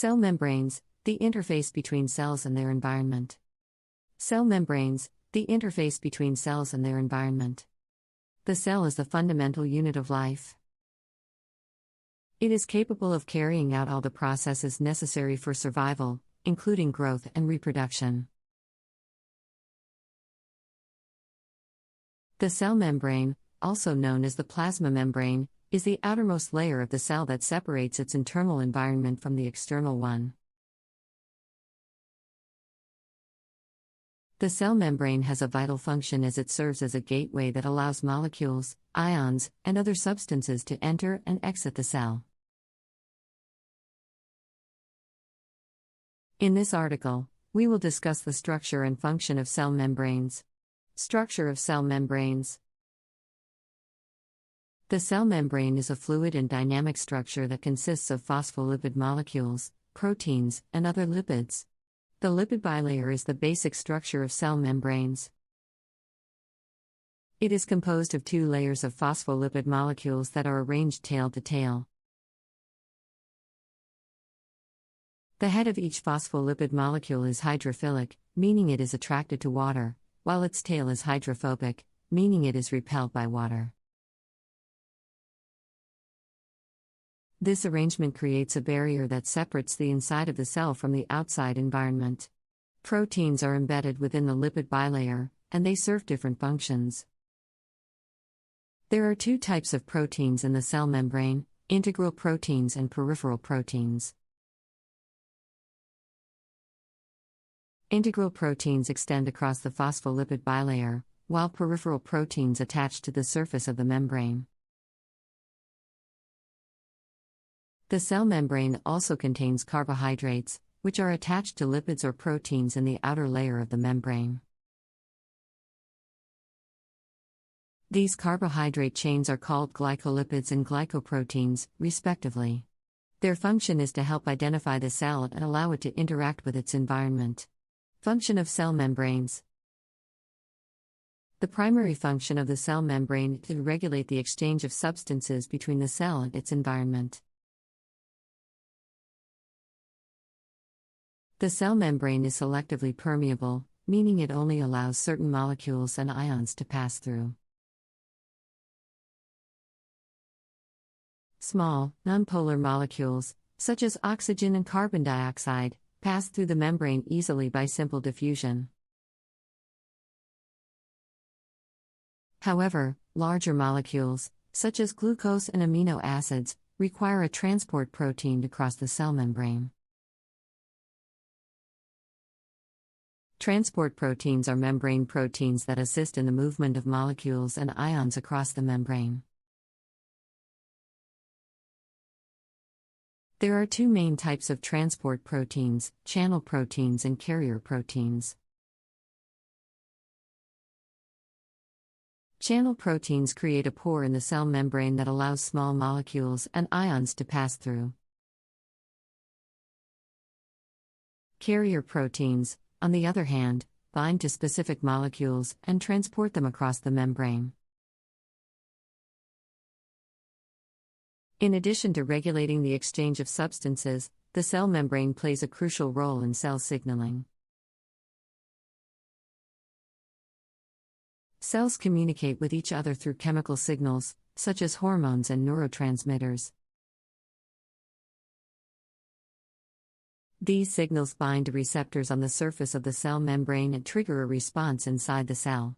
Cell membranes, the interface between cells and their environment. Cell membranes, the interface between cells and their environment. The cell is the fundamental unit of life. It is capable of carrying out all the processes necessary for survival, including growth and reproduction. The cell membrane, also known as the plasma membrane, is the outermost layer of the cell that separates its internal environment from the external one. The cell membrane has a vital function as it serves as a gateway that allows molecules, ions, and other substances to enter and exit the cell. In this article, we will discuss the structure and function of cell membranes. Structure of cell membranes. The cell membrane is a fluid and dynamic structure that consists of phospholipid molecules, proteins, and other lipids. The lipid bilayer is the basic structure of cell membranes. It is composed of two layers of phospholipid molecules that are arranged tail to tail. The head of each phospholipid molecule is hydrophilic, meaning it is attracted to water, while its tail is hydrophobic, meaning it is repelled by water. This arrangement creates a barrier that separates the inside of the cell from the outside environment. Proteins are embedded within the lipid bilayer, and they serve different functions. There are two types of proteins in the cell membrane: integral proteins and peripheral proteins. Integral proteins extend across the phospholipid bilayer, while peripheral proteins attach to the surface of the membrane. The cell membrane also contains carbohydrates, which are attached to lipids or proteins in the outer layer of the membrane. These carbohydrate chains are called glycolipids and glycoproteins, respectively. Their function is to help identify the cell and allow it to interact with its environment. Function of cell membranes. The primary function of the cell membrane is to regulate the exchange of substances between the cell and its environment. The cell membrane is selectively permeable, meaning it only allows certain molecules and ions to pass through. Small, nonpolar molecules, such as oxygen and carbon dioxide, pass through the membrane easily by simple diffusion. However, larger molecules, such as glucose and amino acids, require a transport protein to cross the cell membrane. Transport proteins are membrane proteins that assist in the movement of molecules and ions across the membrane. There are two main types of transport proteins: channel proteins and carrier proteins. Channel proteins create a pore in the cell membrane that allows small molecules and ions to pass through. Carrier proteins, on the other hand, bind to specific molecules and transport them across the membrane. In addition to regulating the exchange of substances, the cell membrane plays a crucial role in cell signaling. Cells communicate with each other through chemical signals, such as hormones and neurotransmitters. These signals bind to receptors on the surface of the cell membrane and trigger a response inside the cell.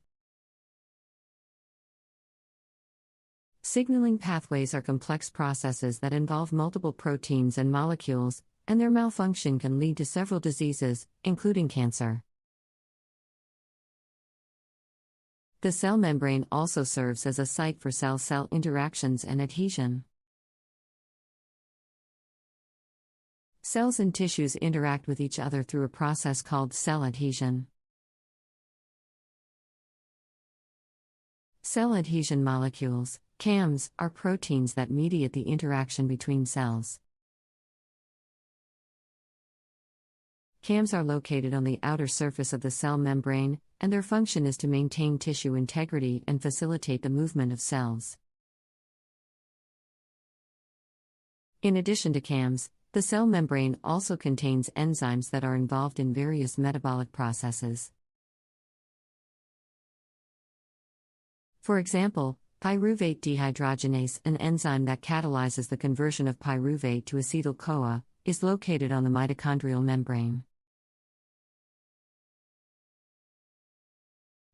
Signaling pathways are complex processes that involve multiple proteins and molecules, and their malfunction can lead to several diseases, including cancer. The cell membrane also serves as a site for cell-cell interactions and adhesion. Cells and tissues interact with each other through a process called cell adhesion. Cell adhesion molecules, CAMs, are proteins that mediate the interaction between cells. CAMs are located on the outer surface of the cell membrane, and their function is to maintain tissue integrity and facilitate the movement of cells. In addition to CAMs, The cell membrane also contains enzymes that are involved in various metabolic processes. For example, pyruvate dehydrogenase, an enzyme that catalyzes the conversion of pyruvate to acetyl-CoA, is located on the mitochondrial membrane.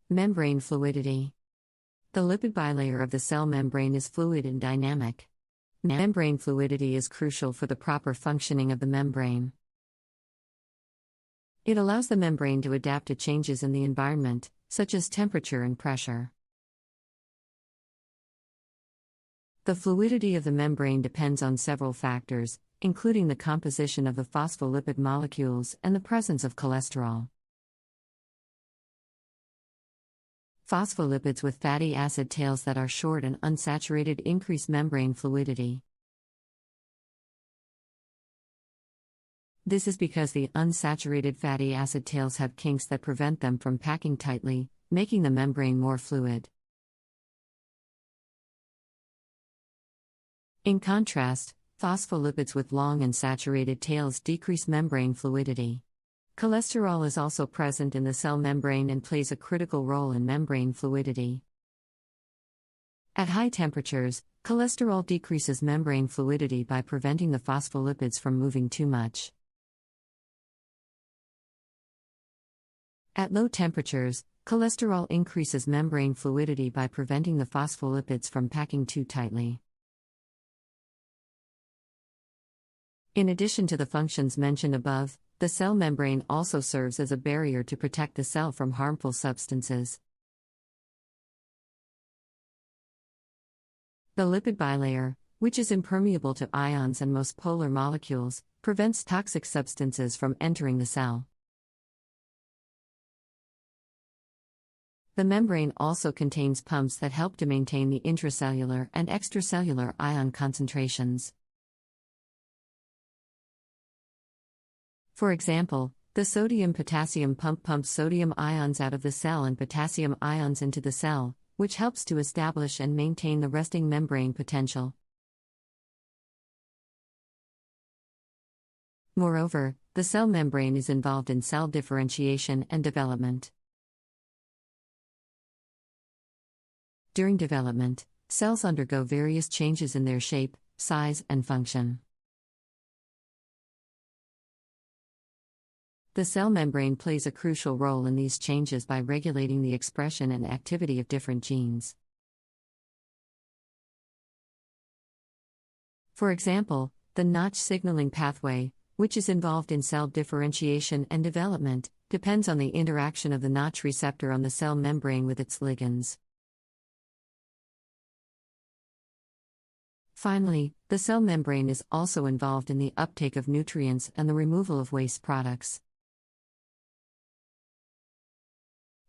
Membrane fluidity. The lipid bilayer of the cell membrane is fluid and dynamic. Membrane fluidity is crucial for the proper functioning of the membrane. It allows the membrane to adapt to changes in the environment, such as temperature and pressure. The fluidity of the membrane depends on several factors, including the composition of the phospholipid molecules and the presence of cholesterol. Phospholipids with fatty acid tails that are short and unsaturated increase membrane fluidity. This is because the unsaturated fatty acid tails have kinks that prevent them from packing tightly, making the membrane more fluid. In contrast, phospholipids with long and saturated tails decrease membrane fluidity. Cholesterol is also present in the cell membrane and plays a critical role in membrane fluidity. At high temperatures, cholesterol decreases membrane fluidity by preventing the phospholipids from moving too much. At low temperatures, cholesterol increases membrane fluidity by preventing the phospholipids from packing too tightly. In addition to the functions mentioned above, the cell membrane also serves as a barrier to protect the cell from harmful substances. The lipid bilayer, which is impermeable to ions and most polar molecules, prevents toxic substances from entering the cell. The membrane also contains pumps that help to maintain the intracellular and extracellular ion concentrations. For example, the sodium-potassium pump pumps sodium ions out of the cell and potassium ions into the cell, which helps to establish and maintain the resting membrane potential. Moreover, the cell membrane is involved in cell differentiation and development. During development, cells undergo various changes in their shape, size, and function. The cell membrane plays a crucial role in these changes by regulating the expression and activity of different genes. For example, the Notch signaling pathway, which is involved in cell differentiation and development, depends on the interaction of the Notch receptor on the cell membrane with its ligands. Finally, the cell membrane is also involved in the uptake of nutrients and the removal of waste products.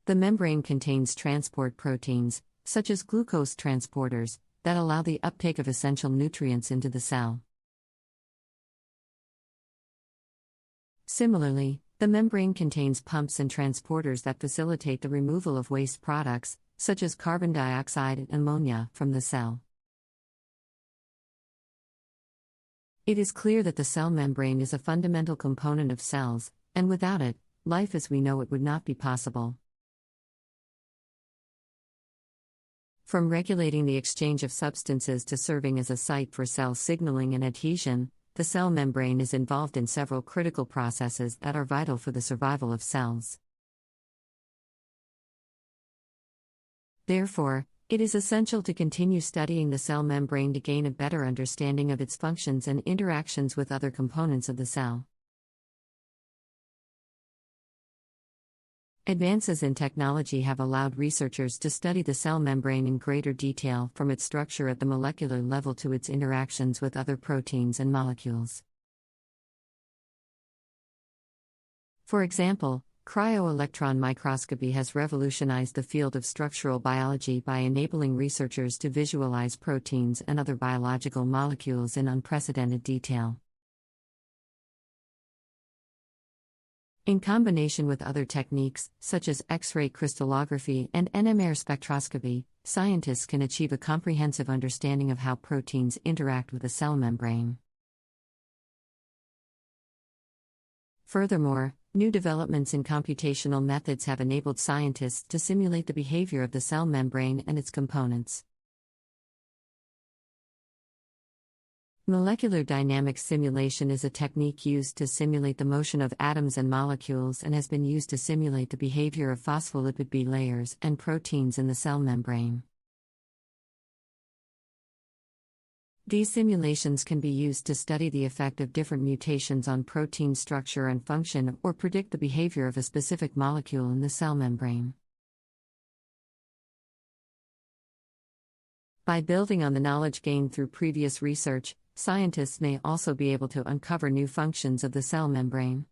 The membrane contains transport proteins, such as glucose transporters, that allow the uptake of essential nutrients into the cell. Similarly, the membrane contains pumps and transporters that facilitate the removal of waste products, such as carbon dioxide and ammonia, from the cell. It is clear that the cell membrane is a fundamental component of cells, and without it, life as we know it would not be possible. From regulating the exchange of substances to serving as a site for cell signaling and adhesion, the cell membrane is involved in several critical processes that are vital for the survival of cells. Therefore, it is essential to continue studying the cell membrane to gain a better understanding of its functions and interactions with other components of the cell. Advances in technology have allowed researchers to study the cell membrane in greater detail, from its structure at the molecular level to its interactions with other proteins and molecules. For example, cryo-electron microscopy has revolutionized the field of structural biology by enabling researchers to visualize proteins and other biological molecules in unprecedented detail. In combination with other techniques, such as X-ray crystallography and NMR spectroscopy, scientists can achieve a comprehensive understanding of how proteins interact with the cell membrane. Furthermore, new developments in computational methods have enabled scientists to simulate the behavior of the cell membrane and its components. Molecular dynamics simulation is a technique used to simulate the motion of atoms and molecules and has been used to simulate the behavior of phospholipid B layers and proteins in the cell membrane. These simulations can be used to study the effect of different mutations on protein structure and function or predict the behavior of a specific molecule in the cell membrane. By building on the knowledge gained through previous research, scientists may also be able to uncover new functions of the cell membrane.